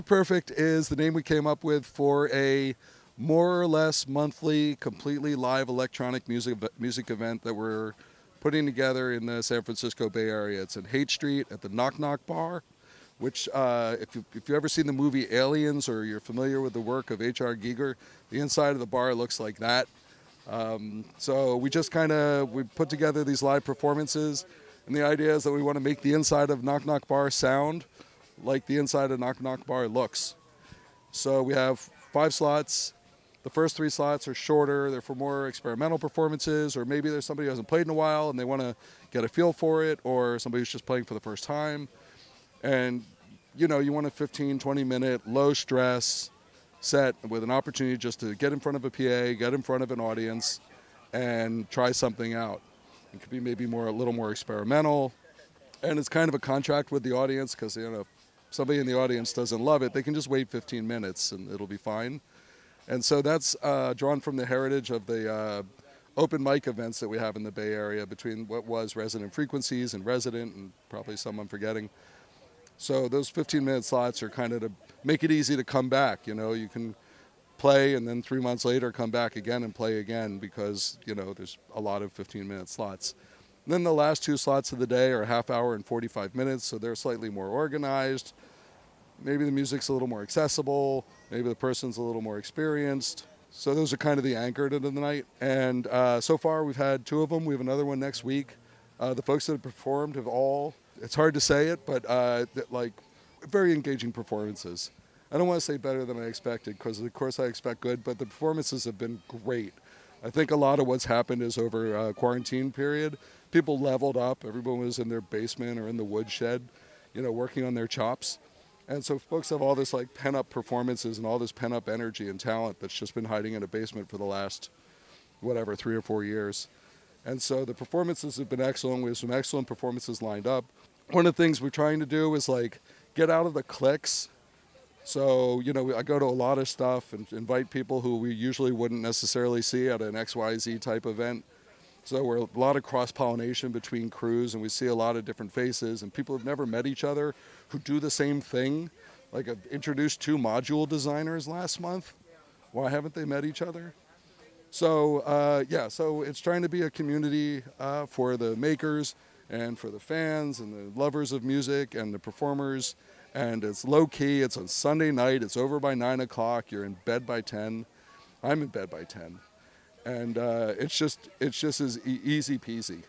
Perfect is the name we came up with for a more or less monthly, completely live electronic music event that we're putting together in the San Francisco Bay Area. It's in Haight Street at the Noc Noc bar, which if you've ever seen the movie Aliens or you're familiar with the work of H.R. Giger, the inside of the bar looks like that. So we just we put together these live performances, and the idea is that we want to make the inside of Noc Noc bar sound like the inside of Noc Noc bar looks. So we have 5 slots. The first 3 slots are shorter. They're for more experimental performances, or maybe there's somebody who hasn't played in a while and they want to get a feel for it, or somebody who's just playing for the first time. And you want a 15, 20-minute low stress set with an opportunity just to get in front of a PA, get in front of an audience, and try something out. It could be maybe a little more experimental, and it's kind of a contract with the audience because if somebody in the audience doesn't love it, they can just wait 15 minutes and it'll be fine. And so that's drawn from the heritage of the open mic events that we have in the Bay Area between what was Resident Frequencies and Resident, and probably some I'm forgetting. So those 15-minute slots are kind of to make it easy to come back. You can play and then 3 months later come back again and play again because, there's a lot of 15-minute slots. And then the last 2 slots of the day are a half hour and 45 minutes, so they're slightly more organized. Maybe the music's a little more accessible. Maybe the person's a little more experienced. So those are kind of the anchor to the night. And so far we've had 2 of them. We have another one next week. The folks that have performed have all, it's hard to say it, but very engaging performances. I don't want to say better than I expected because of course I expect good, but the performances have been great. I think a lot of what's happened is over a quarantine period, people leveled up. Everyone was in their basement or in the woodshed, working on their chops. And so folks have all this pent-up performances and all this pent-up energy and talent that's just been hiding in a basement for the last, 3 or 4 years. And so the performances have been excellent. We have some excellent performances lined up. One of the things we're trying to do is get out of the cliques. So, I go to a lot of stuff and invite people who we usually wouldn't necessarily see at an XYZ type event. So we're a lot of cross-pollination between crews, and we see a lot of different faces and people who've never met each other who do the same thing. Like I've introduced 2 module designers last month. Why haven't they met each other? So, so it's trying to be a community for the makers and for the fans and the lovers of music and the performers. And it's low-key. It's on Sunday night. It's over by 9 o'clock. You're in bed by 10. I'm in bed by 10. And it's just as easy peasy.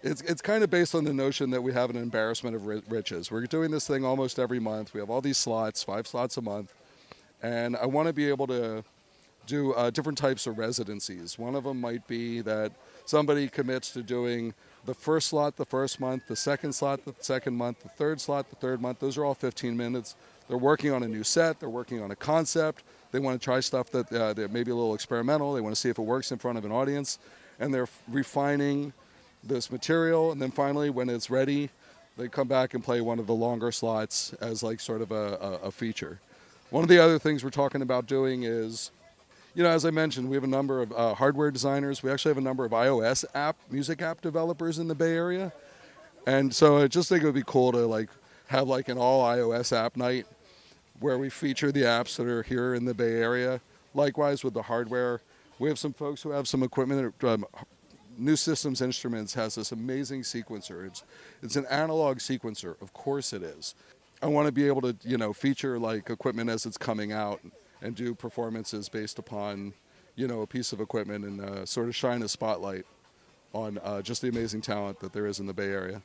It's kind of based on the notion that we have an embarrassment of riches. We're doing this thing almost every month. We have all these slots, 5 slots a month. And I want to be able to do different types of residencies. One of them might be that somebody commits to doing the first slot the first month, the second slot the second month, the third slot the third month. Those are all 15 minutes. They're working on a new set. They're working on a concept. They want to try stuff that may be a little experimental. They want to see if it works in front of an audience. And they're refining this material. And then finally, when it's ready, they come back and play one of the longer slots as sort of a feature. One of the other things we're talking about doing is, as I mentioned, we have a number of hardware designers. We actually have a number of iOS music app developers in the Bay Area. And so I just think it would be cool to have an all iOS app night where we feature the apps that are here in the Bay Area. Likewise with the hardware. We have some folks who have some equipment. New Systems Instruments has this amazing sequencer. It's an analog sequencer. Of course it is. I want to be able to, feature equipment as it's coming out and do performances based upon, a piece of equipment and sort of shine a spotlight on just the amazing talent that there is in the Bay Area.